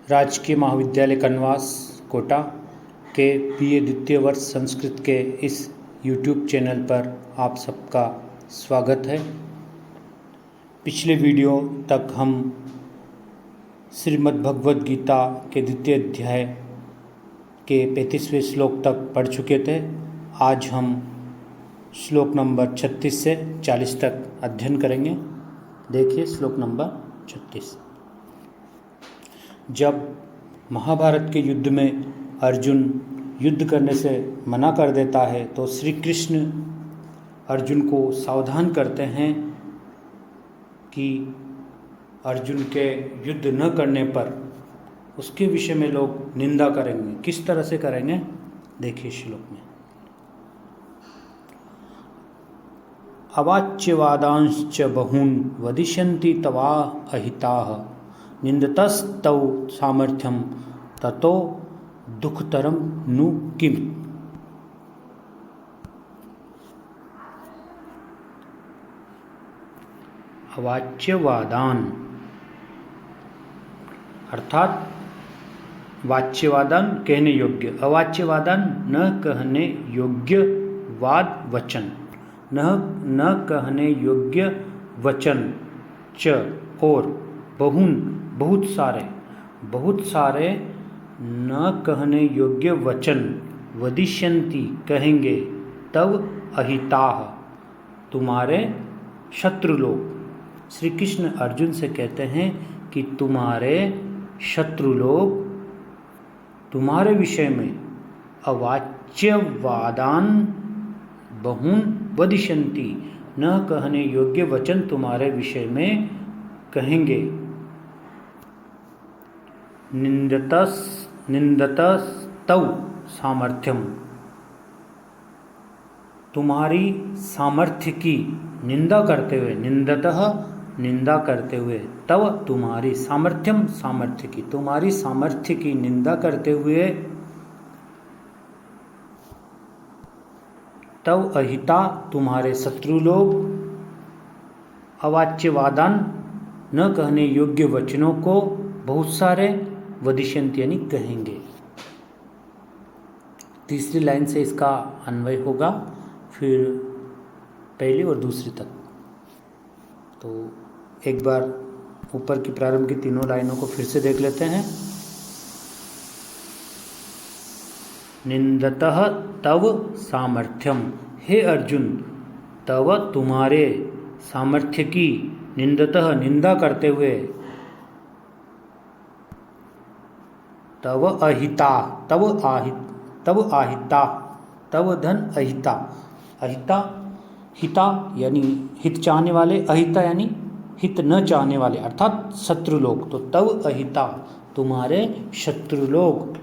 राजकीय महाविद्यालय कनवास कोटा के बीए द्वितीय वर्ष संस्कृत के इस YouTube चैनल पर आप सबका स्वागत है। पिछले वीडियो तक हम श्रीमद् भगवद गीता के द्वितीय अध्याय के 35वें श्लोक तक पढ़ चुके थे। आज हम श्लोक नंबर 36 से 40 तक अध्ययन करेंगे। देखिए श्लोक नंबर 36। जब महाभारत के युद्ध में अर्जुन युद्ध करने से मना कर देता है तो श्री कृष्ण अर्जुन को सावधान करते हैं कि अर्जुन के युद्ध न करने पर उसके विषय में लोग निंदा करेंगे। किस तरह से करेंगे देखिए श्लोक में। अवाच्यवादांश्च बहून् वदिष्यन्ति तवा अहिताः निंदतस्तौ सामर्थ्यम ततो दुःखतरं नु किम। अवाच्यवादान अर्थात वाच्यवादान कहने योग्य, अवाच्यवादान न कहने योग्य वाद वचन, न कहने योग्य वचन च और बहुन बहुत सारे न कहने योग्य वचन वदिष्यन्ति कहेंगे तव अहिताः तुम्हारे शत्रु लोग। श्री कृष्ण अर्जुन से कहते हैं कि तुम्हारे शत्रु लोग तुम्हारे विषय में अवाच्यवादान बहून वदिष्यन्ति न कहने योग्य वचन तुम्हारे विषय में कहेंगे। निंदतस्तौ सामर्थ्यम तुम्हारी सामर्थ्य की निंदा करते हुए, निंदतः निंदा करते हुए, तव तुम्हारी सामर्थ्यम सामर्थ्य की, तुम्हारी सामर्थ्य की निंदा करते हुए, तव अहिता तुम्हारे शत्रु लोग, अवाच्यवादान न कहने योग्य वचनों को बहुत सारे वदिष्यन्ति यानी कहेंगे। तीसरी लाइन से इसका अन्वय होगा, फिर पहली और दूसरी तक। तो एक बार ऊपर की प्रारंभ की तीनों लाइनों को फिर से देख लेते हैं। निंदतः तव सामर्थ्यम, हे अर्जुन तव तुम्हारे सामर्थ्य की, निंदतः निंदा करते हुए, तव अहिता तव आहिता तव धन अहिता, अहिता हिता यानी हित चाहने वाले, अहिता यानी हित न चाहने वाले अर्थात शत्रु लोग। तो तव अहिता तुम्हारे शत्रु लोग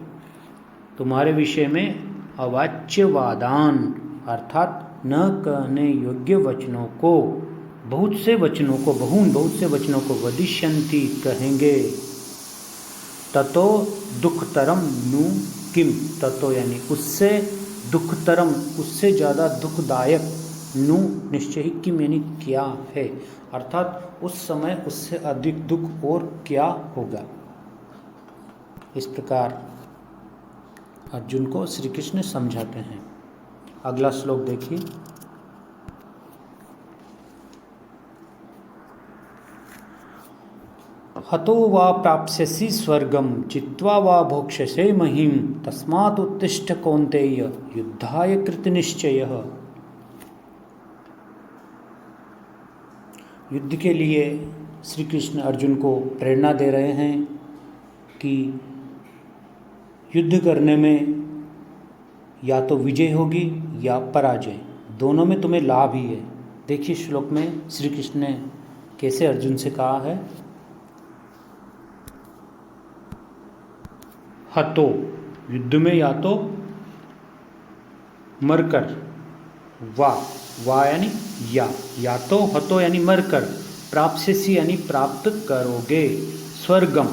तुम्हारे विषय में अवाच्यवादान अर्थात न कहने योग्य वचनों को, बहुत से वचनों को, बहुत से वचनों को वदिष्यन्ति कहेंगे। ततो दुखतरम नु किम, ततो यानी उससे, दुखतरम उससे ज़्यादा दुखदायक, नु निश्चय ही, किम यानी क्या है, अर्थात उस समय उससे अधिक दुख और क्या होगा। इस प्रकार अर्जुन को श्री कृष्ण समझाते हैं। अगला श्लोक देखिए। हतो वा प्राप्स्यसि स्वर्गम चित्वा वा भोक्ष्यसे महीम तस्मात् उत्तिष्ठ कौन्तेय युद्धाय कृतनिश्चयः। युद्ध के लिए श्री कृष्ण अर्जुन को प्रेरणा दे रहे हैं कि युद्ध करने में या तो विजय होगी या पराजय, दोनों में तुम्हें लाभ ही है। देखिए श्लोक में श्री कृष्ण ने कैसे अर्जुन से कहा है। हतो युद्ध में या तो मरकर, वा यानी या तो हतो यानी मरकर, प्राप्स्यसि यानी प्राप्त करोगे, स्वर्गम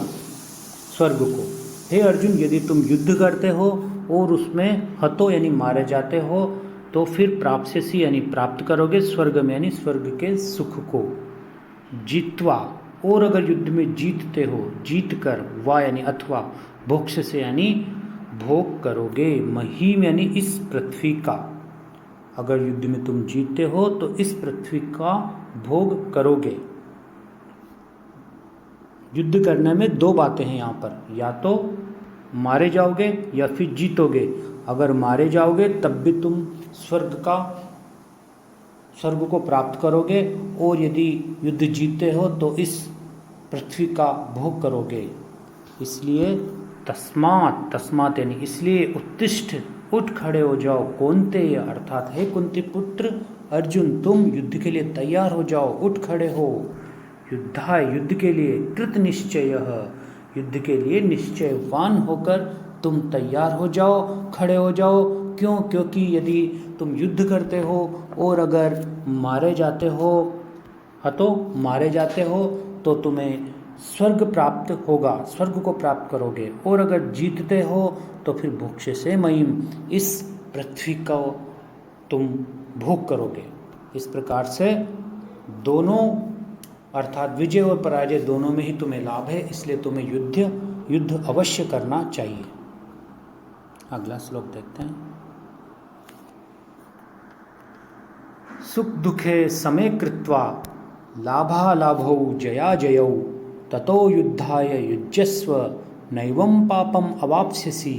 स्वर्ग को। हे अर्जुन यदि तुम युद्ध करते हो और उसमें हतो यानी मारे जाते हो तो फिर प्राप्स्यसि यानी प्राप्त करोगे, स्वर्ग में यानी स्वर्ग के सुख को। जित्वा और अगर युद्ध में जीतते हो, जीत कर, वा यानी अथवा, भोक्ष से यानी भोग करोगे, महीम यानी इस पृथ्वी का, अगर युद्ध में तुम जीतते हो तो इस पृथ्वी का भोग करोगे। युद्ध करने में दो बातें हैं यहाँ पर, या तो मारे जाओगे या फिर जीतोगे। अगर मारे जाओगे तब भी तुम स्वर्ग को प्राप्त करोगे, और यदि युद्ध जीतते हो तो इस पृथ्वी का भोग करोगे। इसलिए तस्मात यानी इसलिए, उत्तिष्ठ उठ खड़े हो जाओ, कौन्तेय अर्थात हे कुंती पुत्र अर्जुन, तुम युद्ध के लिए तैयार हो जाओ, उठ खड़े हो। युद्धाय युद्ध के लिए, कृत निश्चय युद्ध के लिए निश्चयवान होकर तुम तैयार हो जाओ, खड़े हो जाओ। क्यों? क्योंकि यदि तुम युद्ध करते हो और अगर मारे जाते हो तो तुम्हें स्वर्ग प्राप्त होगा, स्वर्ग को प्राप्त करोगे, और अगर जीतते हो तो फिर भोक्ष से महीम, इस पृथ्वी को तुम भोग करोगे। इस प्रकार से दोनों अर्थात विजय और पराजय दोनों में ही तुम्हें लाभ है, इसलिए तुम्हें युद्ध अवश्य करना चाहिए। अगला श्लोक देखते हैं। सुख दुखे समे कृत्वा लाभालाभौ जया जयौ ततो युद्धाय युज्यस्व नैवं पापम अवाप्स्यसि।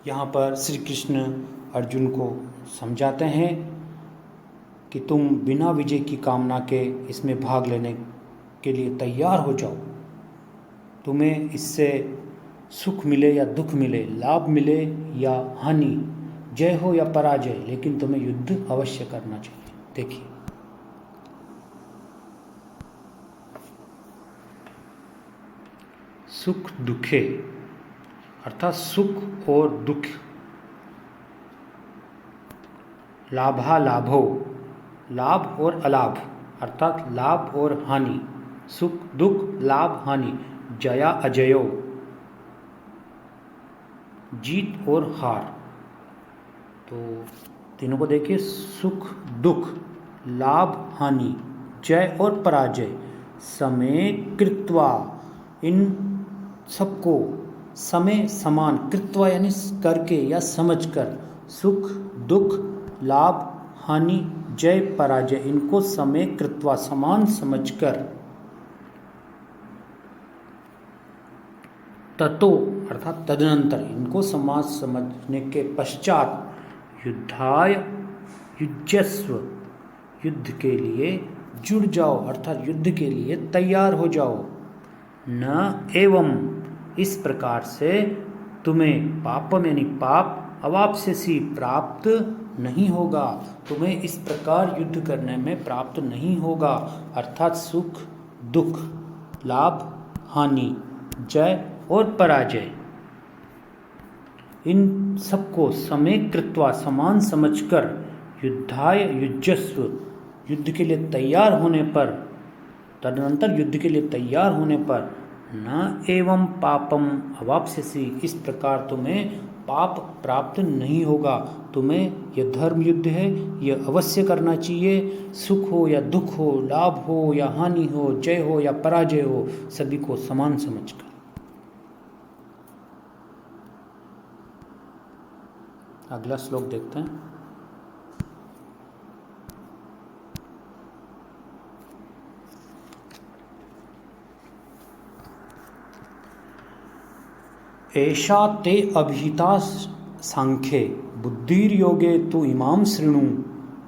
यहाँ पर श्री कृष्ण अर्जुन को समझाते हैं कि तुम बिना विजय की कामना के इसमें भाग लेने के लिए तैयार हो जाओ। तुम्हें इससे सुख मिले या दुख मिले, लाभ मिले या हानि, जय हो या पराजय, लेकिन तुम्हें युद्ध अवश्य करना चाहिए। देखिए, सुख दुखे अर्थात सुख और दुख, लाभालाभो लाभ और अलाभ अर्थात लाभ और हानि, सुख दुख लाभ हानि, जया अजयो जीत और हार। तो तीनों को देखिए, सुख दुख लाभ हानि जय और पराजय, समय कृत्वा, इन सबको समय समान, कृत्वा यानी करके या समझकर, सुख दुख लाभ हानि जय पराजय, इनको समय कृत्वा समान समझकर, ततो अर्थात तदनंतर, इनको समान समझने के पश्चात युद्धाय युज्यस्व, युद्ध के लिए जुड़ जाओ अर्थात युद्ध के लिए तैयार हो जाओ। न एवं, इस प्रकार से तुम्हें पापम यानी पाप, अवाप्स्यसि प्राप्त नहीं होगा, तुम्हें इस प्रकार युद्ध करने में प्राप्त नहीं होगा। अर्थात सुख दुख लाभ हानि जय और पराजय, इन सबको समय कृत्वा समान समझकर, युद्धाय युज्यस्व, युद्ध के लिए तैयार होने पर, तदनंतर युद्ध के लिए तैयार होने पर, न एवं पापम अवाप्स्यसि, इस प्रकार तुम्हें पाप प्राप्त नहीं होगा। तुम्हें यह धर्म युद्ध है, यह अवश्य करना चाहिए। सुख हो या दुख हो, लाभ हो या हानि हो, जय हो या पराजय हो, सभी को समान समझकर। अगला श्लोक देखते हैं। एषा ते अभिहिता सांख्ये बुद्धिर्योगे तु इमां शृणु,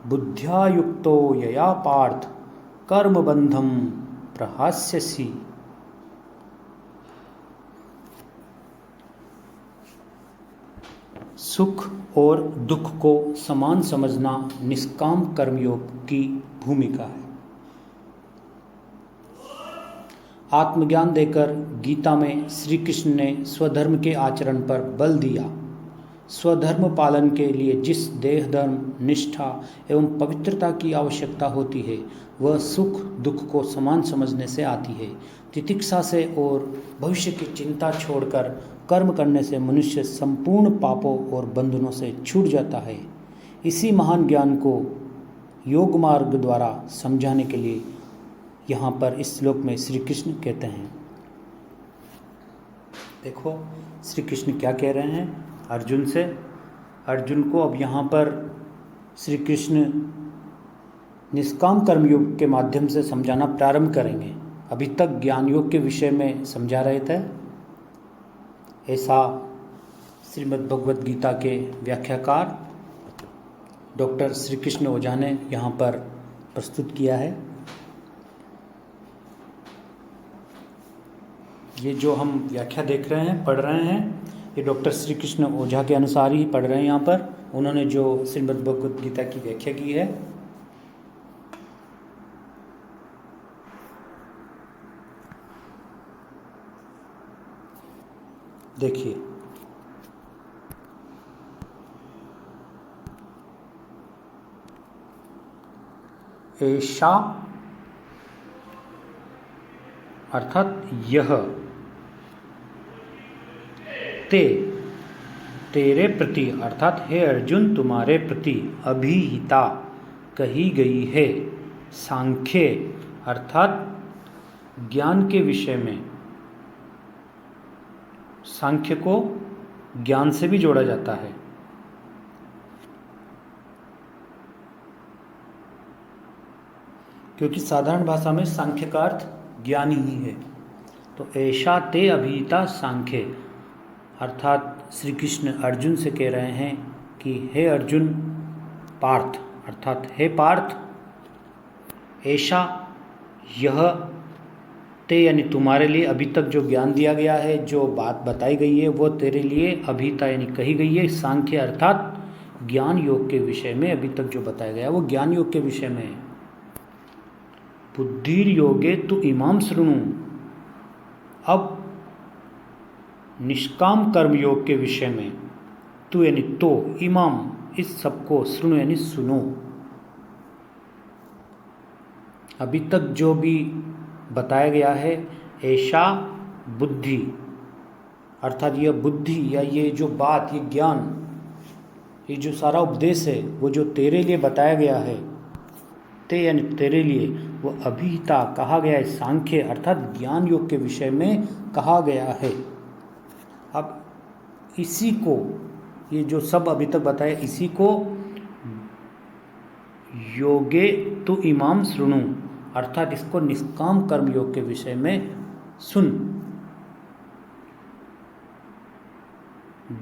बुद्ध्या युक्तो यया पार्थ कर्मबंधं प्रहास्यसि। सुख और दुख को समान समझना निष्काम कर्मयोग की भूमिका है। आत्मज्ञान देकर गीता में श्री कृष्ण ने स्वधर्म के आचरण पर बल दिया। स्वधर्म पालन के लिए जिस देह धर्म, निष्ठा एवं पवित्रता की आवश्यकता होती है, वह सुख दुख को समान समझने से आती है। तितिक्षा से और भविष्य की चिंता छोड़कर कर्म करने से मनुष्य संपूर्ण पापों और बंधनों से छूट जाता है। इसी महान ज्ञान को योग मार्ग द्वारा समझाने के लिए यहाँ पर इस श्लोक में श्री कृष्ण कहते हैं। देखो श्री कृष्ण क्या कह रहे हैं अर्जुन से। अर्जुन को अब यहाँ पर श्री कृष्ण निष्काम कर्मयोग के माध्यम से समझाना प्रारंभ करेंगे। अभी तक ज्ञान योग के विषय में समझा रहे थे। ऐसा श्रीमद् भगवद गीता के व्याख्याकार डॉक्टर श्री कृष्ण ओझा ने यहाँ पर प्रस्तुत किया है। ये जो हम व्याख्या देख रहे हैं, पढ़ रहे हैं, ये डॉक्टर श्री कृष्ण ओझा के अनुसार ही पढ़ रहे हैं। यहाँ पर उन्होंने जो श्रीमद् भगवद गीता की व्याख्या की है, देखिए ऐसा अर्थात यह तेरे प्रति अर्थात हे अर्जुन तुम्हारे प्रति अभिहिता कही गई है। सांख्य अर्थात ज्ञान के विषय में। सांख्य को ज्ञान से भी जोड़ा जाता है। क्योंकि साधारण भाषा में सांख्य का अर्थ ज्ञान ही है। तो ऐसा ते अभिहिता सांख्य अर्थात श्री कृष्ण अर्जुन से कह रहे हैं कि हे अर्जुन पार्थ अर्थात हे पार्थ, ऐसा यह ते यानी तुम्हारे लिए अभी तक जो ज्ञान दिया गया है, जो बात बताई गई है, वो तेरे लिए अभिहिता यानी कही गई है। सांख्य अर्थात ज्ञान योग के विषय में अभी तक जो बताया गया वो ज्ञान योग के विषय में है। बुद्धिर योगे तु इमाम शृणु। अब निष्काम कर्म योग के विषय में तु यानी तो, इमाम इस सबको, शृणु यानी सुनो। अभी तक जो भी बताया गया है, ऐसा बुद्धि अर्थात यह बुद्धि या ये जो बात, ये ज्ञान, ये जो सारा उपदेश है, वो जो तेरे लिए बताया गया है, ते यानी तेरे लिए, वो अभिहिता कहा गया है। सांख्य अर्थात ज्ञान योग के विषय में कहा गया है। अब इसी को, ये जो सब अभी तक बताया, इसी को योगे तु इमाम शृणु अर्थात इसको निष्काम कर्म योग के विषय में सुन।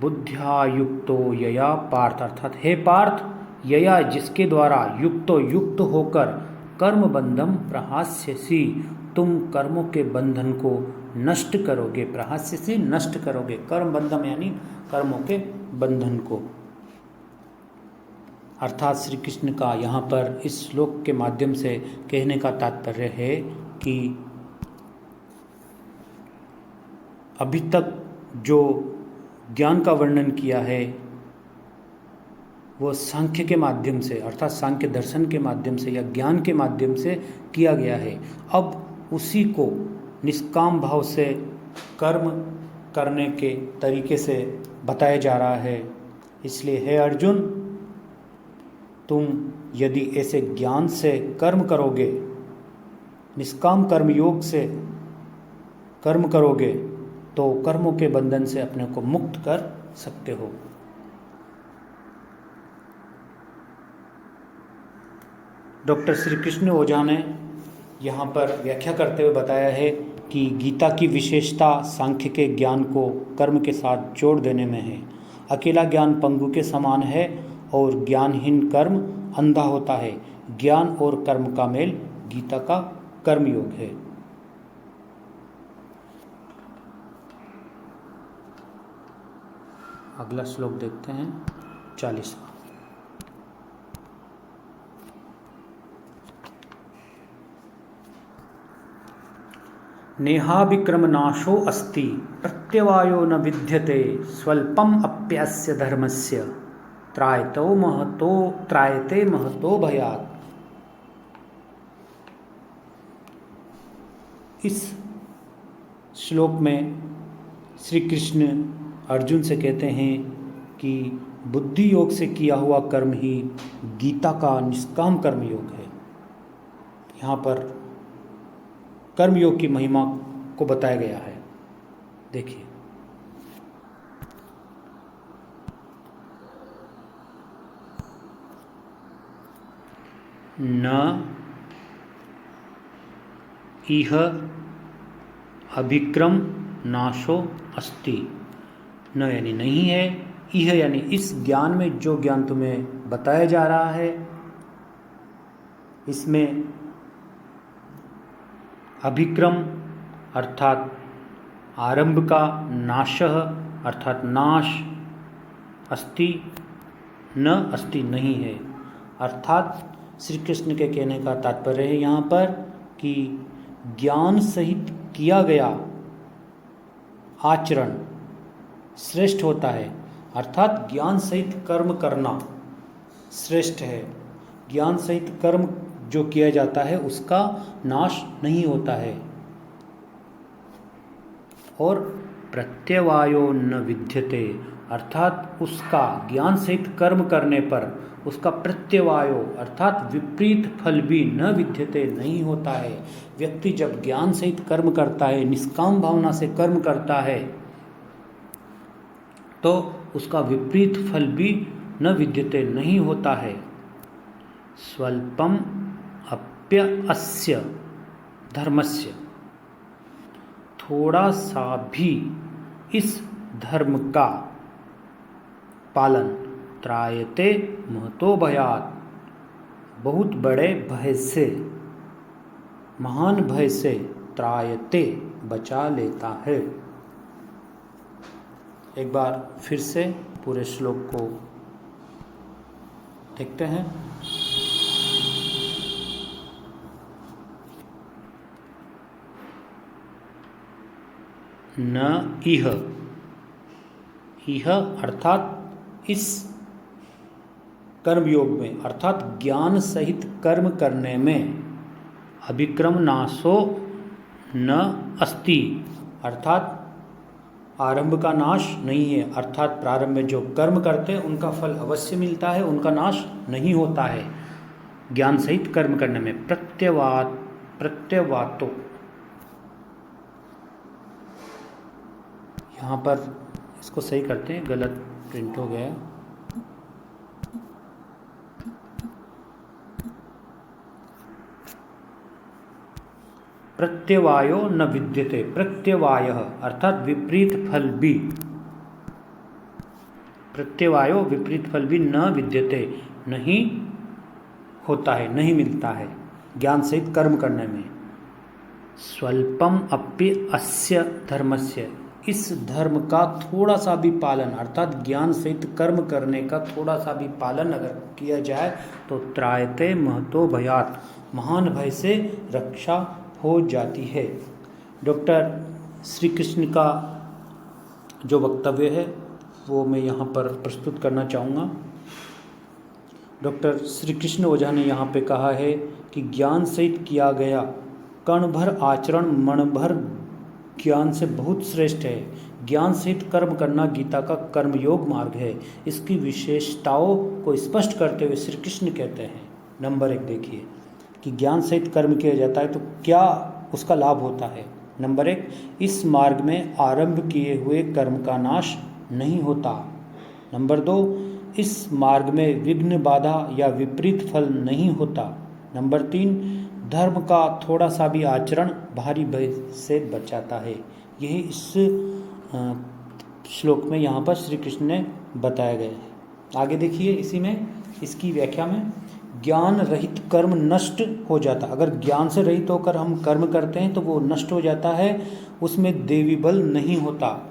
बुद्ध्या युक्तो यया पार्थ अर्थात हे पार्थ, यया जिसके द्वारा, युक्तो युक्त होकर, कर्म बंधम प्रहास्यसि तुम कर्मों के बंधन को नष्ट करोगे। प्रहास्यसि नष्ट करोगे, कर्म बंधम यानी कर्मों के बंधन को। अर्थात श्री कृष्ण का यहाँ पर इस श्लोक के माध्यम से कहने का तात्पर्य है कि अभी तक जो ज्ञान का वर्णन किया है वो सांख्य के माध्यम से अर्थात सांख्य दर्शन के माध्यम से या ज्ञान के माध्यम से किया गया है। अब उसी को निष्काम भाव से कर्म करने के तरीके से बताया जा रहा है। इसलिए हे अर्जुन, तुम यदि ऐसे ज्ञान से कर्म करोगे, निष्काम कर्म योग से कर्म करोगे, तो कर्मों के बंधन से अपने को मुक्त कर सकते हो। डॉक्टर श्री कृष्ण ओझा ने यहाँ पर व्याख्या करते हुए बताया है कि गीता की विशेषता सांख्य के ज्ञान को कर्म के साथ जोड़ देने में है। अकेला ज्ञान पंगु के समान है और ज्ञानहीन कर्म अंधा होता है। ज्ञान और कर्म का मेल गीता का कर्मयोग है। अगला श्लोक देखते हैं 40वां। नेहाभिक्रमनाशो अस्ति प्रत्यवायो न विद्यते स्वल्पम अप्यस्य धर्मस्य त्रायते महतो भयात्। इस श्लोक में श्री कृष्ण अर्जुन से कहते हैं कि बुद्धि योग से किया हुआ कर्म ही गीता का निष्काम कर्म योग है। यहाँ पर कर्म योग की महिमा को बताया गया है। देखिए, न इह अभिक्रम नाशो अस्ति, न यानी नहीं है, इह यानी इस ज्ञान में, जो ज्ञान तुम्हें बताया जा रहा है, इसमें अभिक्रम अर्थात आरंभ का, नाशः अर्थात नाश, अस्ति न अस्ति नहीं है। अर्थात श्री कृष्ण के कहने का तात्पर्य है यहाँ पर कि ज्ञान सहित किया गया आचरण श्रेष्ठ होता है। अर्थात ज्ञान सहित कर्म करना श्रेष्ठ है। ज्ञान सहित कर्म जो किया जाता है उसका नाश नहीं होता है। और प्रत्यवायो न विद्यते, अर्थात उसका ज्ञान सहित कर्म करने पर उसका प्रत्यवायो अर्थात विपरीत फल भी न विद्यते नहीं होता है। व्यक्ति जब ज्ञान सहित कर्म करता है, निष्काम भावना से कर्म करता है, तो उसका विपरीत फल भी न विद्यते नहीं होता है। स्वल्पम अप्य अस्य धर्मस्य, थोड़ा सा भी इस धर्म का पालन, त्रायते महतो भयात, बहुत बड़े भय से, महान भय से, त्रायते बचा लेता है। एक बार फिर से पूरे श्लोक को देखते हैं। न इह, इह अर्थात इस कर्म योग में, अर्थात ज्ञान सहित कर्म करने में, अभिक्रम नाशो न अस्ति, अर्थात आरंभ का नाश नहीं है। अर्थात प्रारंभ में जो कर्म करते हैं उनका फल अवश्य मिलता है, उनका नाश नहीं होता है ज्ञान सहित कर्म करने में। प्रत्यवातो, यहाँ पर इसको सही करते हैं, गलत प्रिंट हो गया। प्रत्यवायो न विद्यते, प्रत्यवाय अर्थात विपरीत फल भी, प्रत्यवायो विपरीत फल भी न विद्यते नहीं होता है, नहीं मिलता है ज्ञान सहित कर्म करने में। स्वल्पम अपि अस्य धर्मस्य, इस धर्म का थोड़ा सा भी पालन, अर्थात ज्ञान सहित कर्म करने का थोड़ा सा भी पालन अगर किया जाए तो त्रायते महतो भयात, महान भय से रक्षा हो जाती है। डॉक्टर श्री कृष्ण का जो वक्तव्य है वो मैं यहाँ पर प्रस्तुत करना चाहूँगा। डॉक्टर श्री कृष्ण ओझा ने यहाँ पे कहा है कि ज्ञान सहित किया गया कण भर आचरण मन भर ज्ञान से बहुत श्रेष्ठ है। ज्ञान सहित कर्म करना गीता का कर्मयोग मार्ग है। इसकी विशेषताओं को स्पष्ट करते हुए श्री कृष्ण कहते हैं, नंबर 1 देखिए कि ज्ञान सहित कर्म किया जाता है तो क्या उसका लाभ होता है। नंबर 1, इस मार्ग में आरंभ किए हुए कर्म का नाश नहीं होता। नंबर 2, इस मार्ग में विघ्न बाधा या विपरीत फल नहीं होता। नंबर 3, धर्म का थोड़ा सा भी आचरण भारी भय से बचाता है। यही इस श्लोक में यहाँ पर श्री कृष्ण ने बताया गया है। आगे देखिए, इसी में इसकी व्याख्या में ज्ञान रहित कर्म नष्ट हो जाता। अगर ज्ञान से रहित होकर हम कर्म करते हैं तो वो नष्ट हो जाता है, उसमें देवी बल नहीं होता।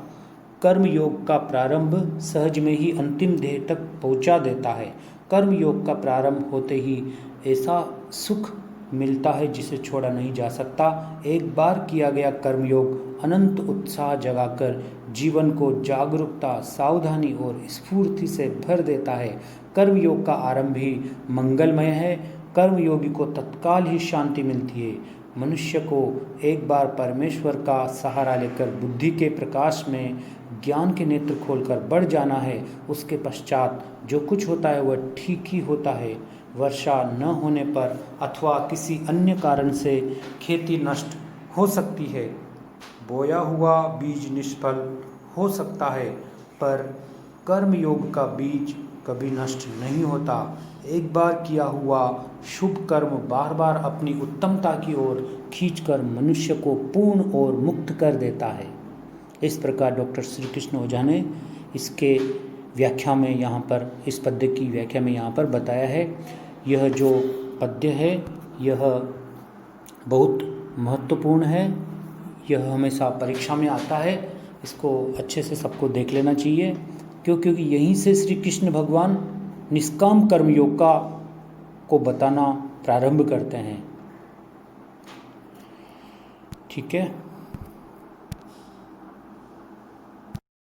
कर्म योग का प्रारंभ सहज में ही अंतिम ध्येय तक पहुंचा देता है। कर्म योग का प्रारंभ होते ही ऐसा सुख मिलता है जिसे छोड़ा नहीं जा सकता। एक बार किया गया कर्मयोग अनंत उत्साह जगाकर जीवन को जागरूकता, सावधानी और स्फूर्ति से भर देता है। कर्मयोग का आरंभ ही मंगलमय है। कर्मयोगी को तत्काल ही शांति मिलती है। मनुष्य को एक बार परमेश्वर का सहारा लेकर बुद्धि के प्रकाश में ज्ञान के नेत्र खोलकर बढ़ जाना है। उसके पश्चात जो कुछ होता है वह ठीक ही होता है। वर्षा न होने पर अथवा किसी अन्य कारण से खेती नष्ट हो सकती है। बोया हुआ बीज निष्फल हो सकता है, पर कर्मयोग का बीज कभी नष्ट नहीं होता। एक बार किया हुआ शुभ कर्म बार बार अपनी उत्तमता की ओर खींचकर मनुष्य को पूर्ण और मुक्त कर देता है। इस प्रकार डॉक्टर श्री कृष्ण ओझा ने इसके व्याख्या में यहाँ पर, इस पद्य की व्याख्या में यहाँ पर बताया है। यह जो पद्य है यह बहुत महत्वपूर्ण है। यह हमेशा परीक्षा में आता है। इसको अच्छे से सबको देख लेना चाहिए, क्योंकि यहीं से श्री कृष्ण भगवान निष्काम कर्मयोग को बताना प्रारंभ करते हैं। ठीक है।